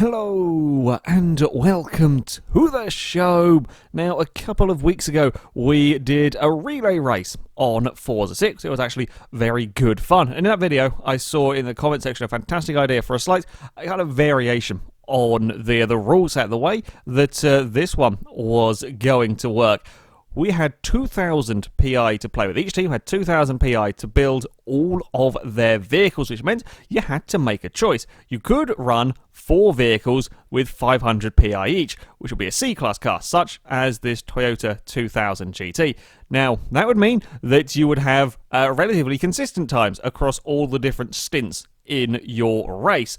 Hello and welcome to the show. Now, a couple of weeks ago we did a relay race on Forza 6. It was actually very good fun. And in that video I saw in the comment section a fantastic idea for a slight kind of variation on the rules set, the way that this one was going to work. We had 2,000 PI to play with. Each team had 2,000 PI to build all of their vehicles, which meant you had to make a choice. You could run 4 vehicles with 500 PI each, which would be a C-Class car, such as this Toyota 2000 GT. Now, that would mean that you would have relatively consistent times across all the different stints in your race.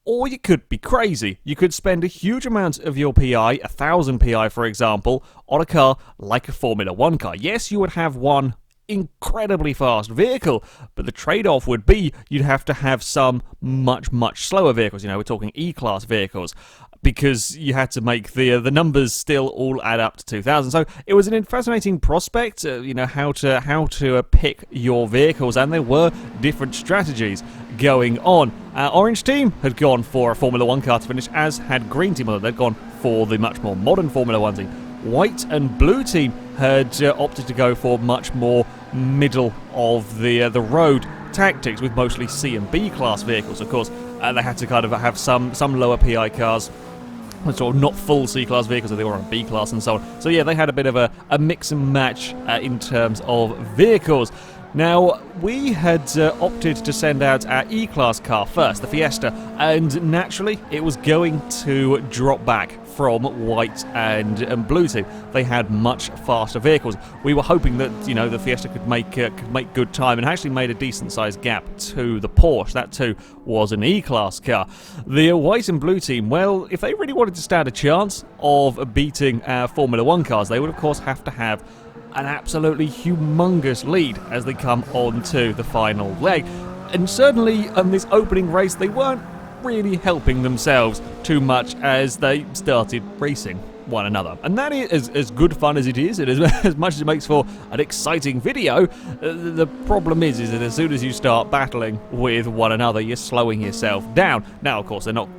Or you could be crazy. You could spend a huge amount of your PI, 1,000 PI for example, on a car like a Formula 1 car. Yes, you would have one incredibly fast vehicle, but the trade-off would be you'd have to have some much slower vehicles. You know, we're talking E-Class vehicles, because you had to make the numbers still all add up to 2,000. So it was an fascinating prospect, you know, how to pick your vehicles, and there were different strategies going on. Orange team had gone for a Formula 1 car to finish, as had green team, although they'd gone for the much more modern Formula 1 team. White and blue team had opted to go for much more middle of the road tactics, with mostly C and B class vehicles. Of course, they had to kind of have some lower PI cars, sort of not full C-Class vehicles, so they were on B-Class and so on. So yeah, they had a bit of a mix and match in terms of vehicles. Now, we had opted to send out our E-Class car first, the Fiesta, and naturally it was going to drop back from white and blue team. They had much faster vehicles. We were hoping that, you know, the Fiesta could make good time, and actually made a decent sized gap to the Porsche. That too was an E-Class car. The white and blue team, well, if they really wanted to stand a chance of beating our Formula 1 cars, they would of course have to have an absolutely humongous lead as they come on to the final leg. And certainly in this opening race they weren't really helping themselves too much as they started racing one another. And that is as good fun as it is, and as much as it makes for an exciting video, the problem is that as soon as you start battling with one another, you're slowing yourself down. Now, of course, they're not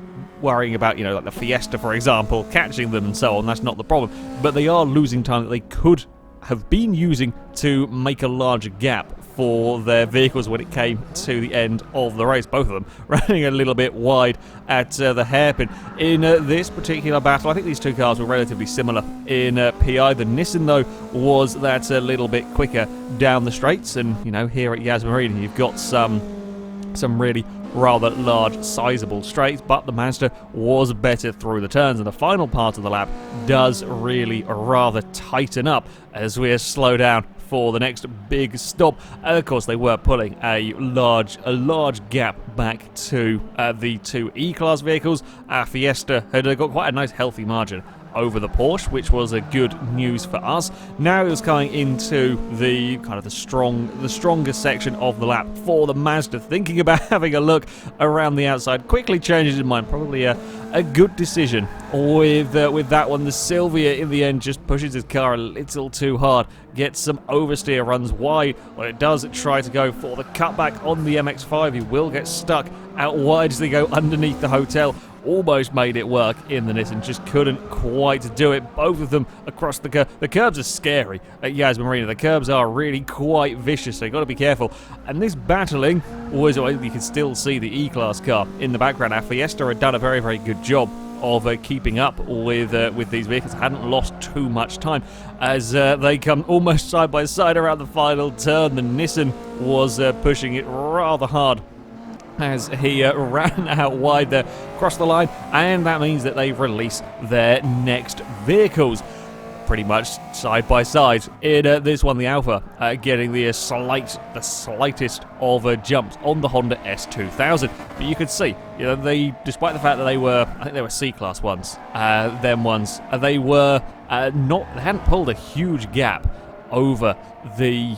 worrying about, you know, like the Fiesta, for example, catching them and so on. That's not the problem. But they are losing time that they could have been using to make a larger gap for their vehicles when it came to the end of the race. Both of them running a little bit wide at the hairpin. In this particular battle, I think these two cars were relatively similar in PI. The Nissan, though, was that a little bit quicker down the straights, and, you know, here at Yas Marina you've got some really rather large, sizable straights, but the Mazda was better through the turns, and the final part of the lap does really rather tighten up as we slow down for the next big stop. And of course, they were pulling a large gap back to the two E-Class vehicles. Fiesta had got quite a nice healthy margin over the Porsche, which was a good news for us. Now it was coming into the kind of the strongest section of the lap for the Mazda, thinking about having a look around the outside. Quickly changes his mind. Probably a good decision with that one. The Silvia in the end just pushes his car a little too hard, gets some oversteer, runs wide. Well, it does try to go for the cutback on the MX-5. He will get stuck out wide as they go underneath the hotel. Almost made it work in the Nissan, just couldn't quite do it. Both of them across the curb. The curbs are scary at Yas Marina. The curbs are really quite vicious, so you've got to be careful. And this battling was, well, you can still see the E-Class car in the background. Our Fiesta had done a very good job of keeping up with these vehicles. Hadn't lost too much time as they come almost side by side around the final turn. The Nissan was pushing it rather hard as he ran out wide there, across the line, and that means that they release their next vehicles pretty much side by side. In this one, the Alpha getting the slightest of jumps on the Honda S2000. But you could see, you know, they, despite the fact that they were, I think they were C-Class ones, they were they hadn't pulled a huge gap over the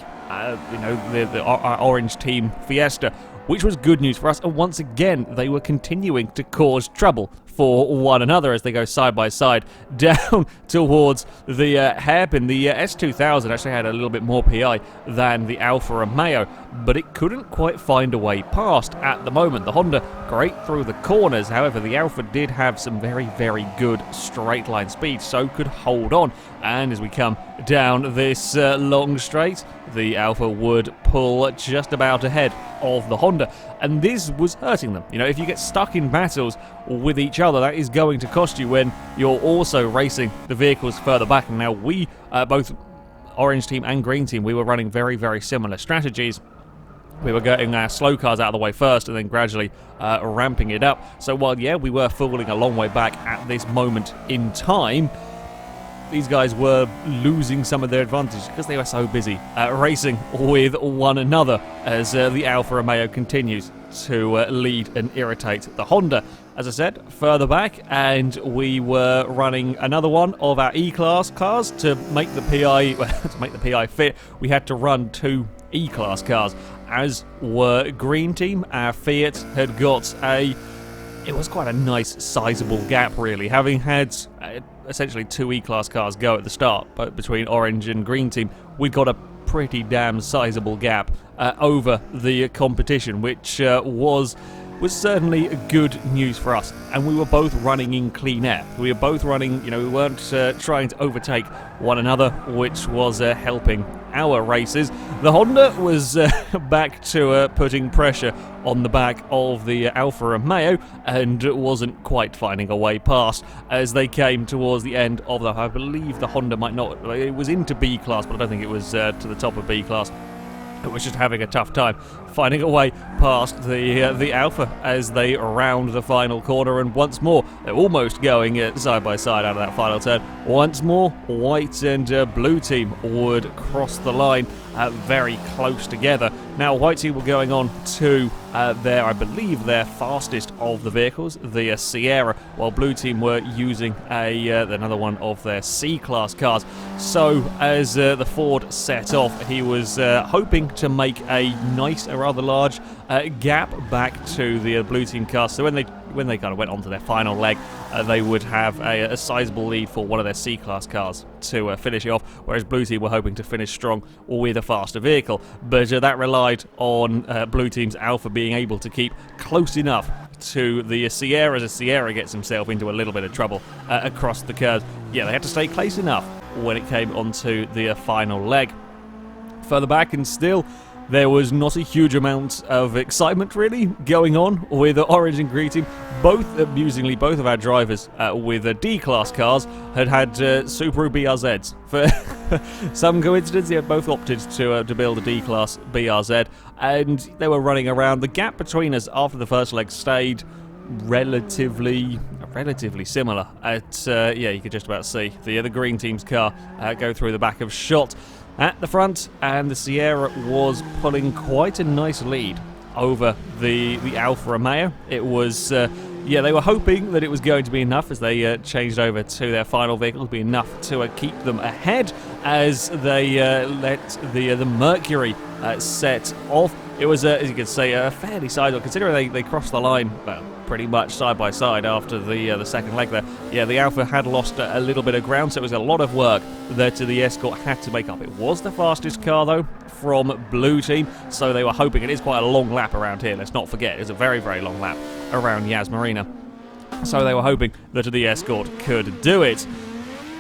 orange team Fiesta, which was good news for us. And once again, they were continuing to cause trouble for one another as they go side by side down towards the hairpin. The S2000 actually had a little bit more PI than the Alfa Romeo, but it couldn't quite find a way past at the moment. The Honda, great through the corners, however, the Alfa did have some very, very good straight line speed, so could hold on. And as we come down this long straight, the Alfa would pull just about ahead of the Honda, and this was hurting them. You know, if you get stuck in battles with each other, that is going to cost you when you're also racing the vehicles further back. And now we, both Orange team and Green team, we were running very, very similar strategies. We were getting our slow cars out of the way first and then gradually ramping it up. So while, yeah, we were falling a long way back at this moment in time, these guys were losing some of their advantage because they were so busy racing with one another as the Alfa Romeo continues to lead and irritate the Honda. As I said, further back, and we were running another one of our E-Class cars to make the PI fit. We had to run 2 E-Class cars, as were Green team. Our Fiat had got it was quite a nice sizable gap, really, having had essentially 2 E-Class cars go at the start, but between Orange and Green team, we got a pretty damn sizable gap over the competition, which was certainly good news for us. And we were both running in clean air. We were both running, you know, we weren't trying to overtake one another, which was helping our races. The Honda was back to putting pressure on the back of the Alfa Romeo and wasn't quite finding a way past as they came towards the end of the, I believe the Honda might not, it was into B class, but I don't think it was to the top of B class. It was just having a tough time finding a way past the Alfa as they round the final corner, and once more they're almost going side by side out of that final turn. Once more, white and blue team would cross the line very close together. Now white team were going on to I believe their fastest of the vehicles, the Sierra, while blue team were using another one of their C-Class cars. So as the Ford set off, he was hoping to make a nice, a rather large gap back to the blue team cars. So when they kind of went on to their final leg, they would have a sizable lead for one of their C-Class cars to finish it off, whereas blue team were hoping to finish strong with a faster vehicle. But that relied on blue team's Alfa being able to keep close enough to the Sierra as the Sierra gets himself into a little bit of trouble across the curve. Yeah, they had to stay close enough when it came onto the final leg. Further back, and still there was not a huge amount of excitement really going on with the Orange and Green team. Both, amusingly, both of our drivers with D-Class cars had Subaru BRZs. For some coincidence, they had both opted to build a D-Class BRZ, and they were running around. The gap between us after the first leg stayed relatively similar. Yeah, you could just about see the Green team's car go through the back of shot at the front, and the Sierra was pulling quite a nice lead over the Alfa Romeo. It was, yeah, they were hoping that it was going to be enough as they changed over to their final vehicle to be enough to keep them ahead as they let the Mercury set off. It was, as you could say, fairly sizable, considering they crossed the line, well, pretty much side by side after the second leg there. Yeah, the Alfa had lost a little bit of ground, so it was a lot of work that the Escort had to make up. It was the fastest car, though, from blue team, so they were hoping. It is quite a long lap around here, let's not forget. It's a very, very long lap around Yas Marina. So they were hoping that the Escort could do it.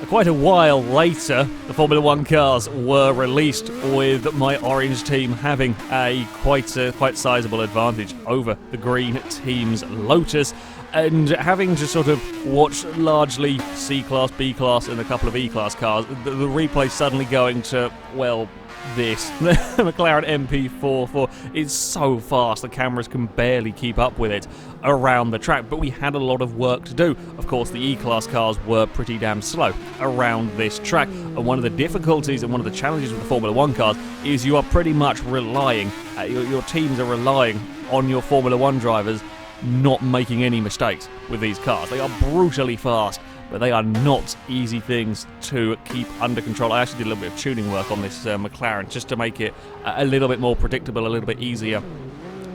Quite a while later, the Formula 1 cars were released, with my Orange team having a quite sizable advantage over the Green team's Lotus, and having to sort of watch largely C-Class, B-Class and a couple of E-Class cars, the replay suddenly going to, well, this. The McLaren MP44 is so fast, the cameras can barely keep up with it around the track, but we had a lot of work to do. Of course, the E-Class cars were pretty damn slow around this track, and one of the difficulties and one of the challenges with the Formula 1 cars is you are pretty much relying, your teams are relying on your Formula 1 drivers not making any mistakes with these cars. They are brutally fast, but they are not easy things to keep under control. I actually did a little bit of tuning work on this McLaren just to make it a little bit more predictable, a little bit easier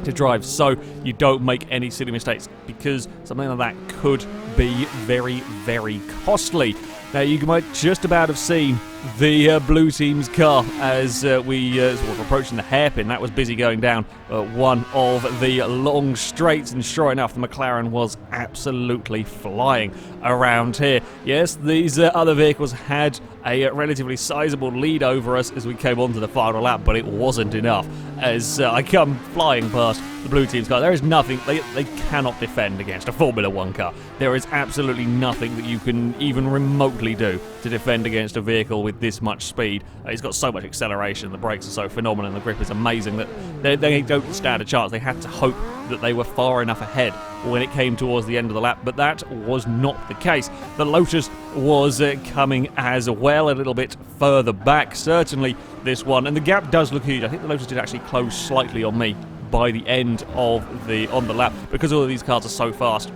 to drive, so you don't make any silly mistakes, because something like that could be very, very costly. Now, you might just about have seen the blue team's car as we were approaching the hairpin. That was busy going down one of the long straights, and sure enough, the McLaren was absolutely flying around here. Yes, these other vehicles had a relatively sizable lead over us as we came onto the final lap, but it wasn't enough. As I come flying past the blue team's car, there is nothing, they cannot defend against a Formula 1 car. There is absolutely nothing that you can even remotely do to defend against a vehicle with this much speed. It's got so much acceleration, the brakes are so phenomenal, and the grip is amazing that they don't stand a chance. They had to hope that they were far enough ahead when it came towards the end of the lap, but that was not the case. The Lotus was coming as well, a little bit further back, certainly this one, and the gap does look huge. I think the Lotus did actually close slightly on me by the end of the lap, because all of these cars are so fast.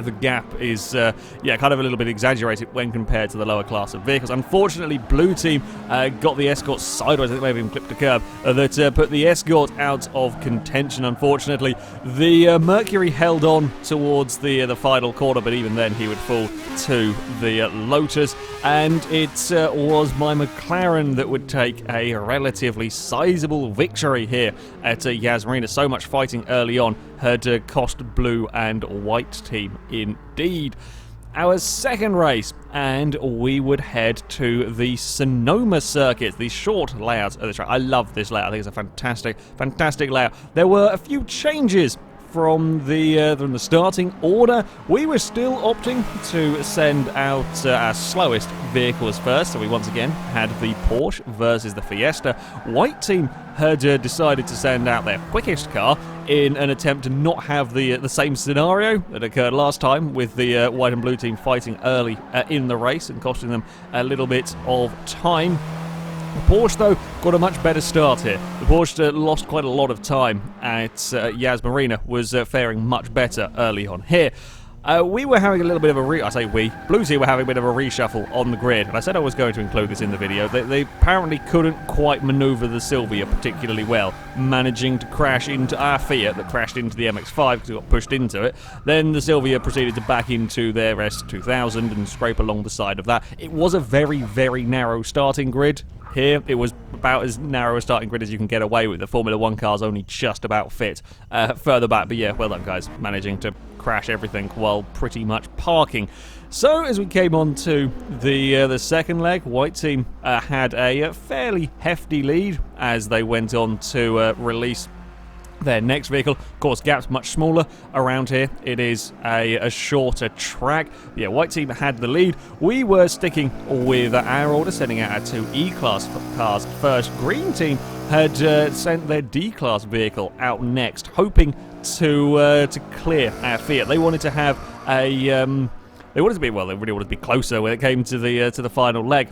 The gap is, kind of a little bit exaggerated when compared to the lower class of vehicles. Unfortunately, blue team got the Escort sideways. I think they maybe even clipped a curb that put the Escort out of contention, unfortunately. The Mercury held on towards the final corner, but even then he would fall to the Lotus. And it was my McLaren that would take a relatively sizable victory here at Yas Marina. So much fighting early on had cost blue and white team indeed. Our second race, and we would head to the Sonoma Circuit, the short layout of the track. I love this layout. I think it's a fantastic layout. There were a few changes from the starting order. We were still opting to send out our slowest vehicles first, so we once again had the Porsche versus the Fiesta. White team had decided to send out their quickest car in an attempt to not have the same scenario that occurred last time, with the white and blue team fighting early in the race and costing them a little bit of time. The Porsche, though, got a much better start here. The Porsche lost quite a lot of time at Yas Marina, was faring much better early on here. We were having a little bit of Blue Team were having a bit of a reshuffle on the grid, and I said I was going to include this in the video. They apparently couldn't quite manoeuvre the Silvia particularly well, managing to crash into our Fiat that crashed into the MX-5 because it got pushed into it. Then the Silvia proceeded to back into their S2000 and scrape along the side of that. It was a very, very narrow starting grid. Here, it was about as narrow a starting grid as you can get away with. The Formula 1 cars only just about fit further back. But yeah, well done, guys, managing to crash everything while pretty much parking. So, as we came on to the second leg, white team had a fairly hefty lead as they went on to release their next vehicle. Of course, gap's much smaller around here. It is a shorter track. Yeah, white team had the lead. We were sticking with our order, sending out our two E-Class cars first. Green team had sent their D-Class vehicle out next, hoping to clear our Fiat. They wanted to have a they really wanted to be closer when it came to the final leg.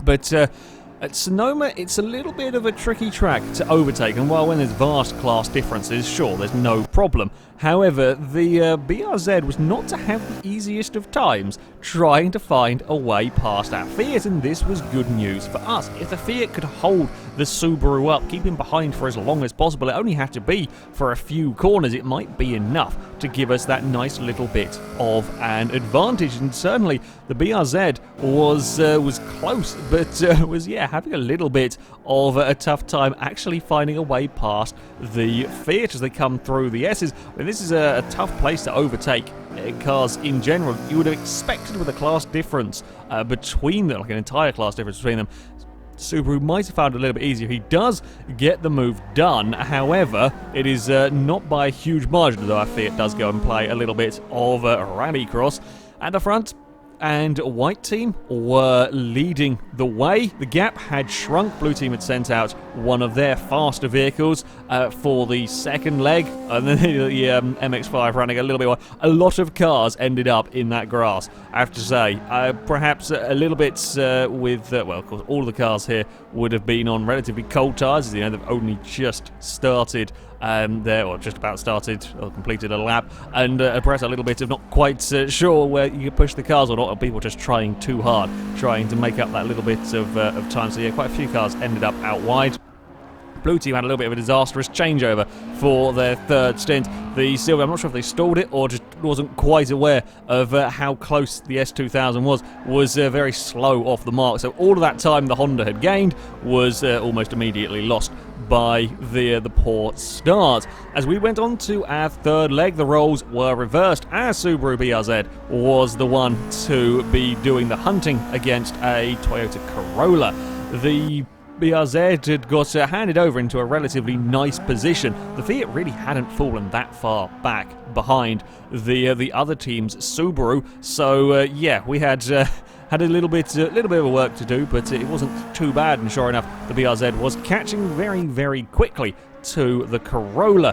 But at Sonoma, it's a little bit of a tricky track to overtake, and while when there's vast class differences, sure, there's no problem. However, the BRZ was not to have the easiest of times trying to find a way past our Fiat, and this was good news for us. If the Fiat could hold the Subaru up, keep him behind for as long as possible, it only had to be for a few corners, it might be enough to give us that nice little bit of an advantage. And certainly the BRZ was close, but was having a little bit of a tough time actually finding a way past the Fiat as they come through the S's. I mean, this is a tough place to overtake cars in general. You would have expected with a class difference between them, like an entire class difference between them, Subaru might have found it a little bit easier. He does get the move done, however, it is not by a huge margin, though our Fiat does go and play a little bit of rallycross. At the front, and white team were leading the way. The gap had shrunk. Blue team had sent out one of their faster vehicles for the second leg, and then the MX-5 running a little bit wide. A lot of cars ended up in that grass, I have to say. Perhaps a little bit with, of course, all of the cars here would have been on relatively cold tyres. They've only just started just about started or completed a lap, and perhaps a little bit of not quite sure where you could push the cars or not, or people just trying too hard, trying to make up that little bit of time. So yeah, quite a few cars ended up out wide. Blue team had a little bit of a disastrous changeover for their third stint. The Silvia, I'm not sure if they stalled it or just wasn't quite aware of how close the S2000 was very slow off the mark. So all of that time the Honda had gained was almost immediately lost by the poor start. As we went on to our third leg, the roles were reversed, as Subaru BRZ was the one to be doing the hunting against a Toyota Corolla. The BRZ had got handed over into a relatively nice position. The Fiat really hadn't fallen that far back behind the other team's Subaru, so yeah, we had a little bit of a work to do, but it wasn't too bad, and sure enough, the BRZ was catching very, very quickly to the Corolla,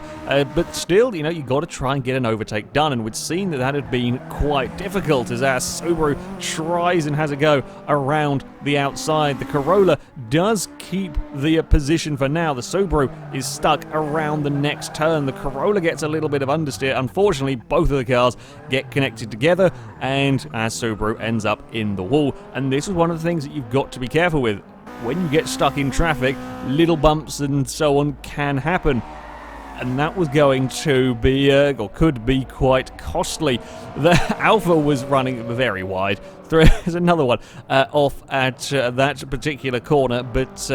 but still, you know, you got to try and get an overtake done, and we'd seen that had been quite difficult as our Subaru tries and has a go around the outside. The Corolla does keep the position for now. The Subaru is stuck around the next turn. The Corolla gets a little bit of understeer. Unfortunately, both of the cars get connected together, and our Subaru ends up in the wall, and this is one of the things that you've got to be careful with. When you get stuck in traffic, little bumps and so on can happen. And that was going to be, or could be, quite costly. The Alpha was running very wide. There's another one off at that particular corner, but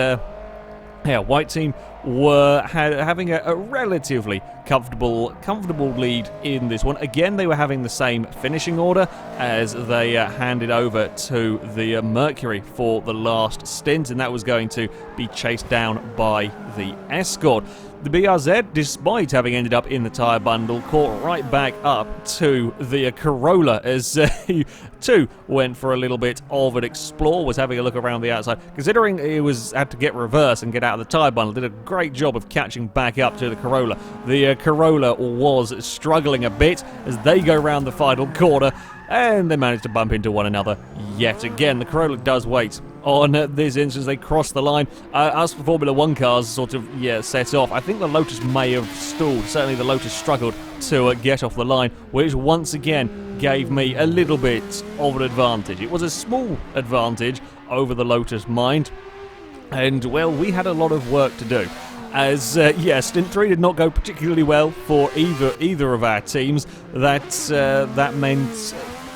yeah, White Team were having a relatively comfortable lead in this one. Again, they were having the same finishing order as they handed over to the Mercury for the last stint, and that was going to be chased down by the Escort. The BRZ, despite having ended up in the tyre bundle, caught right back up to the Corolla as he too went for a little bit of an explore, was having a look around the outside. Considering he had to get reverse and get out of the tyre bundle, did a great job of catching back up to the Corolla. The Corolla was struggling a bit as they go round the final corner, and they managed to bump into one another yet again. The Corolla does wait on this instance. They cross the line. Us Formula 1 cars sort of, set off. I think the Lotus may have stalled. Certainly the Lotus struggled to get off the line, which once again gave me a little bit of an advantage. It was a small advantage over the Lotus, mind, and, well, we had a lot of work to do. As, Stint 3 did not go particularly well for either of our teams. That meant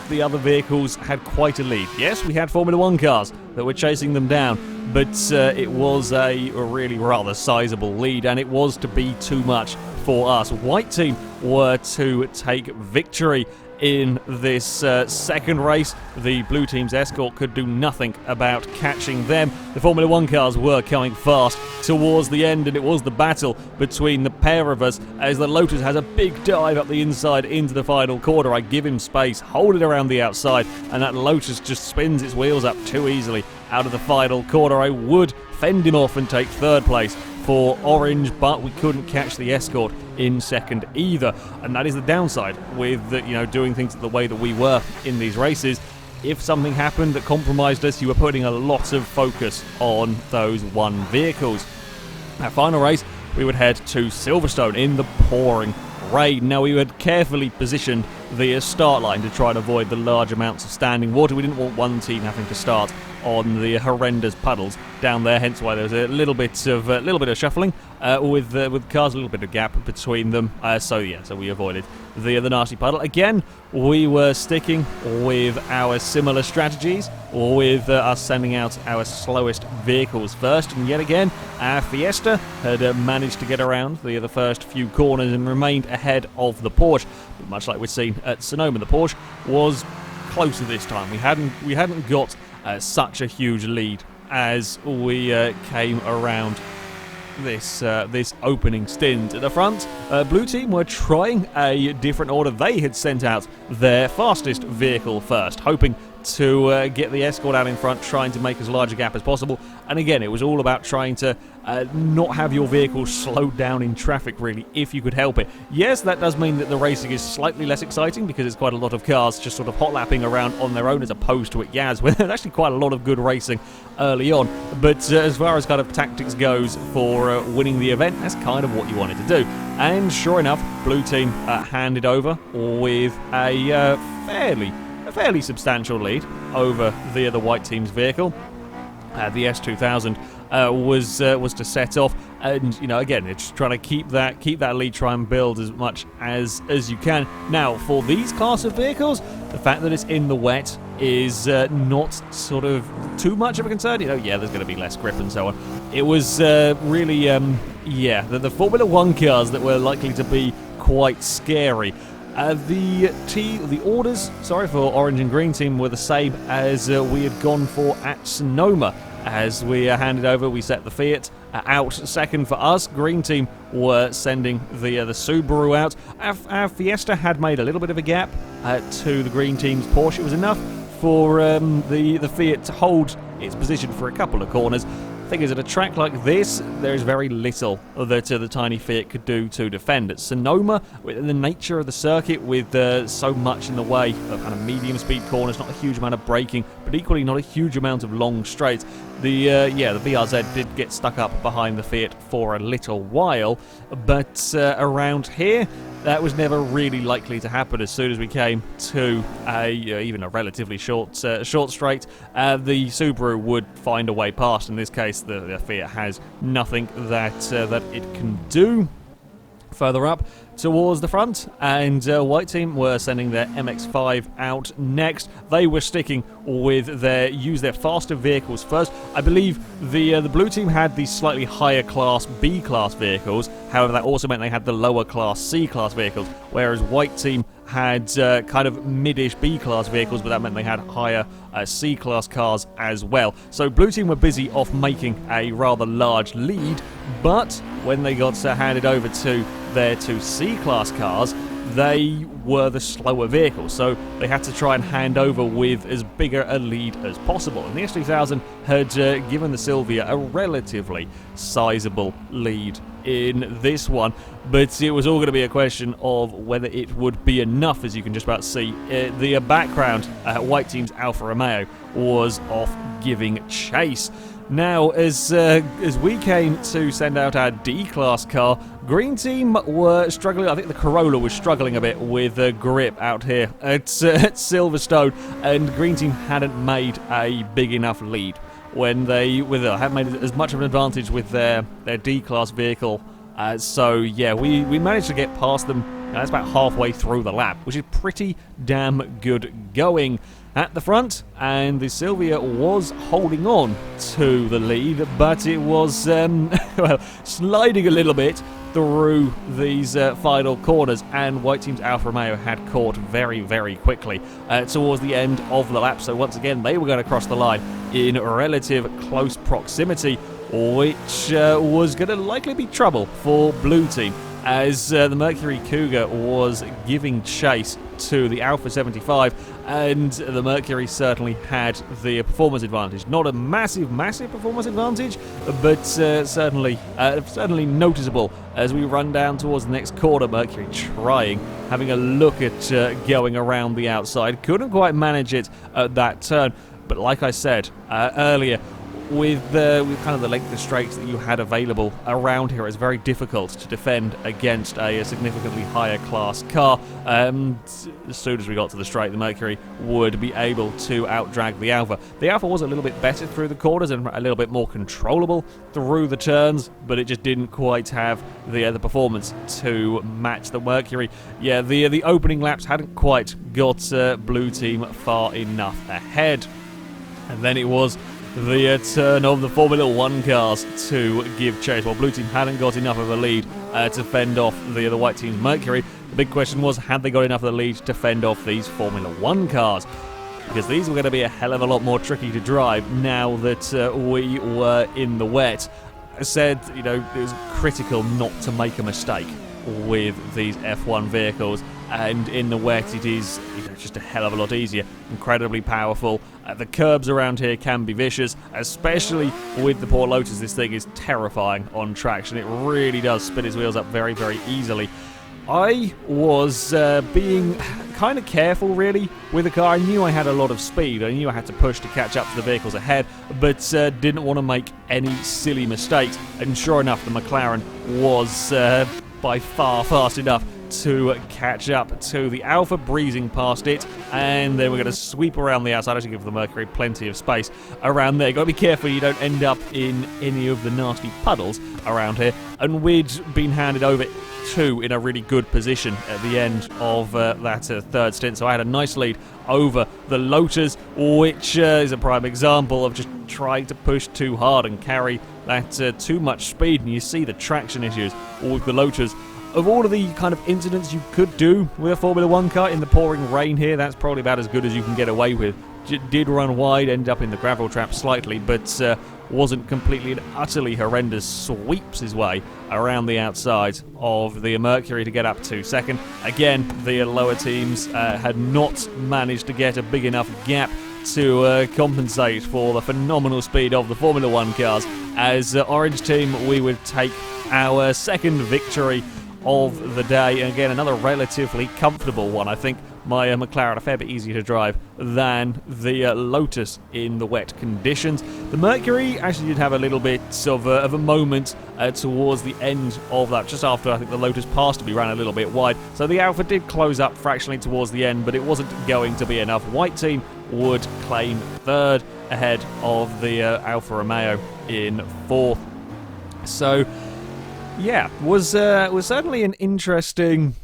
the other vehicles had quite a lead. Yes, we had Formula 1 cars that were chasing them down, but it was a really rather sizable lead, and it was to be too much for us. White Team were to take victory in this second race. The Blue Team's Escort could do nothing about catching them. The Formula 1 cars were coming fast towards the end, and it was the battle between the pair of us as the Lotus has a big dive up the inside into the final corner. I give him space, hold it around the outside, and that Lotus just spins its wheels up too easily out of the final corner. I would fend him off and take third place for Orange, but we couldn't catch the Escort in second either, and that is the downside with doing things the way that we were in these races. If something happened that compromised us, you were putting a lot of focus on those one vehicles. Our final race, we would head to Silverstone in the pouring rain. Now, we had carefully positioned the start line to try and avoid the large amounts of standing water. We didn't want one team having to start on the horrendous puddles down there, hence why there was a little bit of shuffling with cars, a little bit of gap between them. So we avoided the nasty puddle. Again, we were sticking with our similar strategies, with us sending out our slowest vehicles first, and yet again, our Fiesta had managed to get around the first few corners and remained ahead of the Porsche. But much like we'd seen at Sonoma, the Porsche was closer this time. We hadn't got such a huge lead as we came around this opening stint. At the front, Blue Team were trying a different order. They had sent out their fastest vehicle first, hoping to get the Escort out in front, trying to make as large a gap as possible. And again, it was all about trying to not have your vehicle slowed down in traffic, really, if you could help it. Yes, that does mean that the racing is slightly less exciting because it's quite a lot of cars just sort of hot lapping around on their own, as opposed to at Yas, where there's actually quite a lot of good racing early on. But as far as kind of tactics goes for winning the event, that's kind of what you wanted to do. And sure enough, Blue Team handed over with a fairly substantial lead over the White Team's vehicle. The S2000 was to set off, And, you know, again, it's trying to keep that lead, try and build as much as you can. Now, for these class of vehicles, the fact that it's in the wet is not sort of too much of a concern. You know, yeah, there's going to be less grip and so on. It was really, yeah, the Formula 1 cars that were likely to be quite scary. The orders, sorry, for Orange and Green Team were the same as we had gone for at Sonoma. As we handed over, we set the Fiat out second for us. Green Team were sending the Subaru out. Our Fiesta had made a little bit of a gap to the Green Team's Porsche. It was enough for the Fiat to hold its position for a couple of corners. The thing is, at a track like this, there is very little that the tiny Fiat could do to defend. At Sonoma, with the nature of the circuit, with so much in the way of kind of medium-speed corners, not a huge amount of braking, but equally not a huge amount of long straights, the BRZ did get stuck up behind the Fiat for a little while, but around here, that was never really likely to happen. As soon as we came to even a relatively short straight, the Subaru would find a way past. In this case, the Fiat has nothing that it can do. Further up towards the front, and White Team were sending their MX-5 out next. They were sticking with use their faster vehicles first. I believe the Blue Team had the slightly higher class B class vehicles. However, that also meant they had the lower class C class vehicles, whereas White Team had kind of mid-ish B class vehicles, but that meant they had higher C class cars as well. So Blue Team were busy off making a rather large lead, but when they got handed over to their two C-class cars, they were the slower vehicles, so they had to try and hand over with as bigger a lead as possible. And the S2000 had given the Silvia a relatively sizable lead in this one, but it was all going to be a question of whether it would be enough. As you can just about see, the background, White Team's Alfa Romeo was off giving chase. Now, as we came to send out our D-Class car, Green Team were struggling. I think the Corolla was struggling a bit with grip out here at Silverstone, and Green Team hadn't made a big enough lead when they hadn't made as much of an advantage with their D-Class vehicle. So, yeah, we managed to get past them. That's about halfway through the lap, which is pretty damn good going at the front, and the Silvia was holding on to the lead, but it was well, sliding a little bit through these final corners, and White Team's Alfa Romeo had caught very, very quickly towards the end of the lap. So once again, they were going to cross the line in relative close proximity, which was going to likely be trouble for Blue Team, as the Mercury Cougar was giving chase to the Alpha 75, and the Mercury certainly had the performance advantage. Not a massive performance advantage, but certainly noticeable as we run down towards the next corner. Mercury having a look at going around the outside. Couldn't quite manage it at that turn, but like I said earlier, with kind of the length of straights that you had available around here, it's very difficult to defend against a significantly higher class car. As soon as we got to the straight, the Mercury would be able to outdrag the Alfa. The Alfa was a little bit better through the corners and a little bit more controllable through the turns, but it just didn't quite have the performance to match the Mercury. Yeah, the opening laps hadn't quite got Blue Team far enough ahead, and then it was the turn of the Formula 1 cars to give chase. While Blue Team hadn't got enough of a lead to fend off the White Team's Mercury, the big question was, had they got enough of the lead to fend off these Formula 1 cars? Because these were going to be a hell of a lot more tricky to drive now that we were in the wet. I said, you know, it was critical not to make a mistake with these F1 vehicles, and in the wet it is just a hell of a lot easier. Incredibly powerful. The curbs around here can be vicious, especially with the poor Lotus. This thing is terrifying on traction. It really does spin its wheels up very, very easily. I was being kind of careful, really, with the car. I knew I had a lot of speed. I knew I had to push to catch up to the vehicles ahead, but didn't want to make any silly mistakes. And sure enough, the McLaren was by far fast enough to catch up to the Alpha, breezing past it, and then we're going to sweep around the outside, actually give the Mercury plenty of space around there. Got to be careful you don't end up in any of the nasty puddles around here, and we'd been handed over two in a really good position at the end of that third stint, so I had a nice lead over the Lotus, which is a prime example of just trying to push too hard and carry that too much speed, and you see the traction issues with the Lotus. Of all of the kind of incidents you could do with a Formula 1 car in the pouring rain here, that's probably about as good as you can get away with. Did run wide, ended up in the gravel trap slightly, but wasn't completely and utterly horrendous. Sweeps his way around the outside of the Mercury to get up to second. Again, the lower teams had not managed to get a big enough gap to compensate for the phenomenal speed of the Formula 1 cars. As Orange team, we would take our second victory of the day, and again another relatively comfortable one. I think my McLaren a fair bit easier to drive than the Lotus in the wet conditions. The Mercury actually did have a little bit of a moment towards the end of that, just after I think the Lotus passed me, ran a little bit wide, so the Alpha did close up fractionally towards the end, but it wasn't going to be enough. White team would claim third ahead of the Alfa Romeo in fourth. So yeah, was certainly an interesting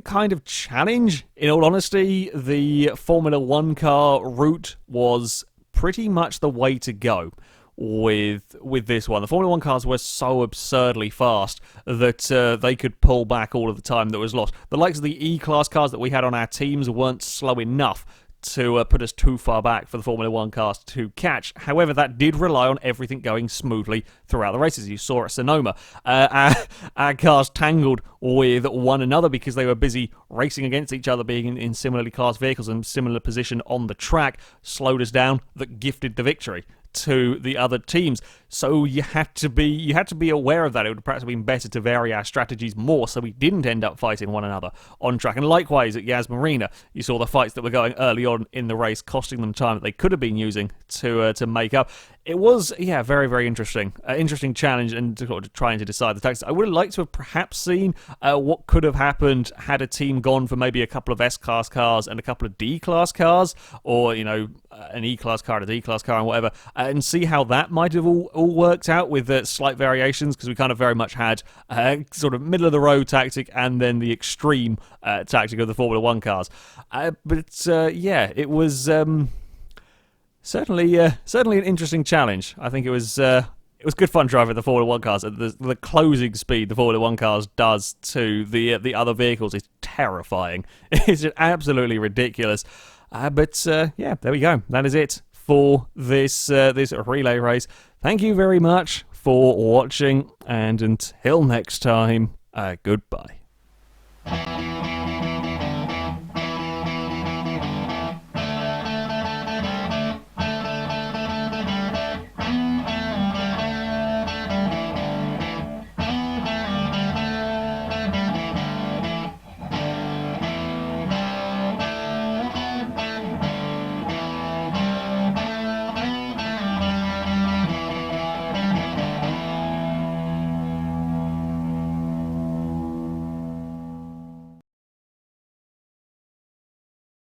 kind of challenge. In all honesty, the Formula 1 car route was pretty much the way to go with this one. The Formula 1 cars were so absurdly fast that they could pull back all of the time that was lost. The likes of the E-Class cars that we had on our teams weren't slow enough to put us too far back for the Formula 1 cars to catch. However, that did rely on everything going smoothly throughout the races. You saw at Sonoma, our cars tangled with one another because they were busy racing against each other, being in similarly classed vehicles and similar position on the track, slowed us down, that gifted the victory to the other teams. So you had to be aware of that. It would perhaps have been better to vary our strategies more so we didn't end up fighting one another on track. And likewise at Yas Marina, you saw the fights that were going early on in the race, costing them time that they could have been using to make up. It was, yeah, very, very interesting. Interesting challenge and trying to decide the tactics. I would have liked to have perhaps seen what could have happened had a team gone for maybe a couple of S-Class cars and a couple of D-Class cars, or, you know, an E-Class car and a D-Class car and whatever, and see how that might have all worked out with slight variations, because we kind of very much had sort of middle-of-the-road tactic and then the extreme tactic of the Formula 1 cars. But yeah, it was certainly an interesting challenge. I think it was good fun driving the Formula 1 cars. The closing speed the Formula 1 cars does to the other vehicles is terrifying. It's just absolutely ridiculous. But yeah, there we go. That is it for this relay race. Thank you very much for watching, and until next time, goodbye.